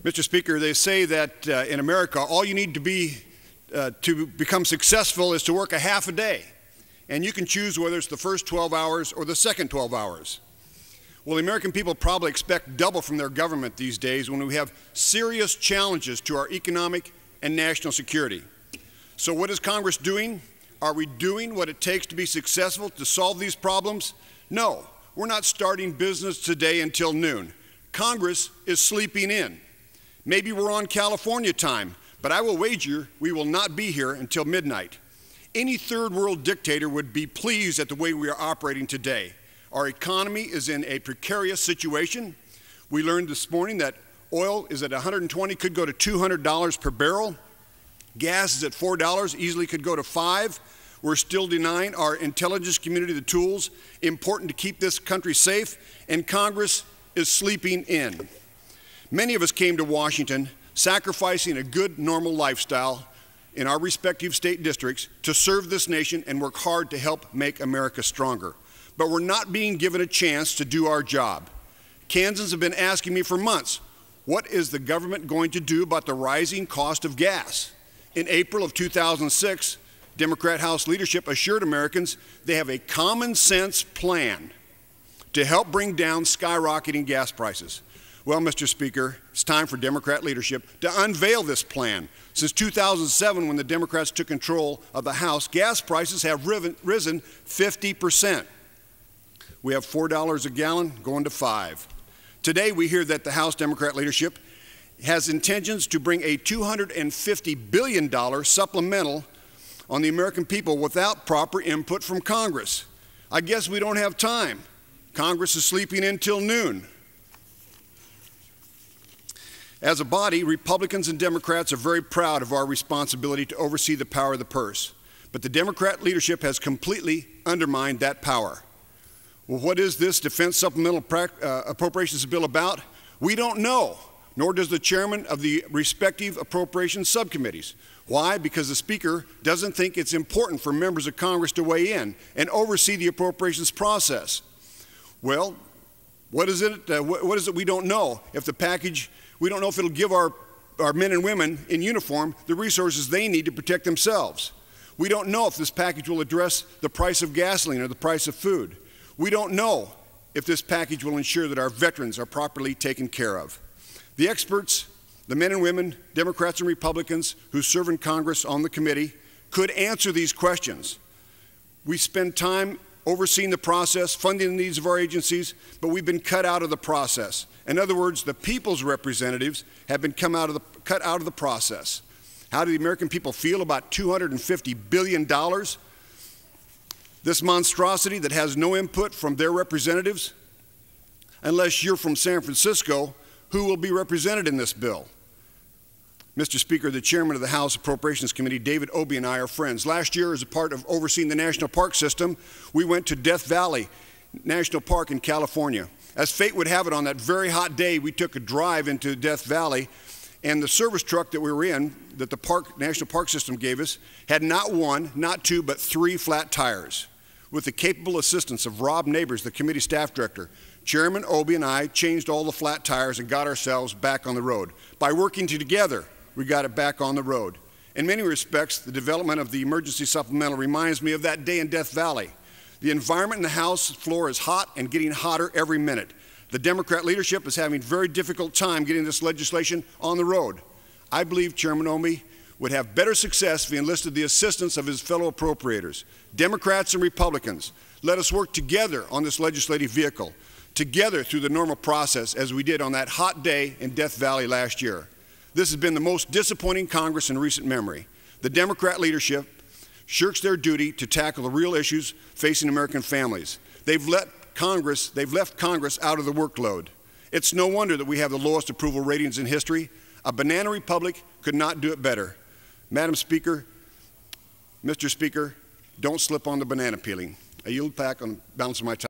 Mr. Speaker, they say that in America, all you need to become successful is to work a half a day. And you can choose whether it's the first 12 hours or the second 12 hours. Well, the American people probably expect double from their government these days when we have serious challenges to our economic and national security. So what is Congress doing? Are we doing what it takes to be successful to solve these problems? No, we're not starting business today until noon. Congress is sleeping in. Maybe we're on California time, but I will wager we will not be here until midnight. Any third world dictator would be pleased at the way we are operating today. Our economy is in a precarious situation. We learned this morning that oil is at $120, could go to $200 per barrel. Gas is at $4, easily could go to $5. We're still denying our intelligence community the tools important to keep this country safe, and Congress is sleeping in. Many of us came to Washington sacrificing a good, normal lifestyle in our respective state districts to serve this nation and work hard to help make America stronger. But we're not being given a chance to do our job. Kansans have been asking me for months, what is the government going to do about the rising cost of gas? In April of 2006, Democrat House leadership assured Americans they have a common sense plan to help bring down skyrocketing gas prices. Well, Mr. Speaker, it's time for Democrat leadership to unveil this plan. Since 2007, when the Democrats took control of the House, gas prices have risen 50%. We have $4 a gallon going to $5. Today, we hear that the House Democrat leadership has intentions to bring a $250 billion supplemental on the American people without proper input from Congress. I guess we don't have time. Congress is sleeping in till noon. As a body, Republicans and Democrats are very proud of our responsibility to oversee the power of the purse. But the Democrat leadership has completely undermined that power. Well, what is this defense supplemental appropriations bill about? We don't know, nor does the chairman of the respective appropriations subcommittees. Why? Because the Speaker doesn't think it's important for members of Congress to weigh in and oversee the appropriations process. Well, what is it we don't know? If the package, we don't know if it'll give our men and women in uniform the resources they need to protect themselves. We don't know if this package will address the price of gasoline or the price of food. We don't know if this package will ensure that our veterans are properly taken care of. The experts, the men and women, Democrats and Republicans who serve in Congress on the committee, could answer these questions. We spend time overseeing the process, funding the needs of our agencies, but we've been cut out of the process. In other words, the people's representatives have been cut out of the process. How do the American people feel about $250 billion? This monstrosity that has no input from their representatives? Unless you're from San Francisco, who will be represented in this bill? Mr. Speaker, the chairman of the House Appropriations Committee, David Obey, and I are friends. Last year, as a part of overseeing the national park system, we went to Death Valley National Park in California. As fate would have it, on that very hot day, we took a drive into Death Valley, and the service truck that we were in, that the National Park System gave us, had not one, not two, but 3 flat tires. With the capable assistance of Rob Neighbors, the committee staff director, Chairman Obey and I changed all the flat tires and got ourselves back on the road. By working together, we got it back on the road. In many respects, the development of the emergency supplemental reminds me of that day in Death Valley. The environment in the House floor is hot and getting hotter every minute. The Democrat leadership is having a very difficult time getting this legislation on the road. I believe Chairman Obey would have better success if he enlisted the assistance of his fellow appropriators. Democrats and Republicans, let us work together on this legislative vehicle, together through the normal process as we did on that hot day in Death Valley last year. This has been the most disappointing Congress in recent memory. The Democrat leadership shirks their duty to tackle the real issues facing American families. They've left Congress out of the workload. It's no wonder that we have the lowest approval ratings in history. A banana republic could not do it better. Madam Speaker, Mr. Speaker, don't slip on the banana peeling. I yield back on the balance of my time.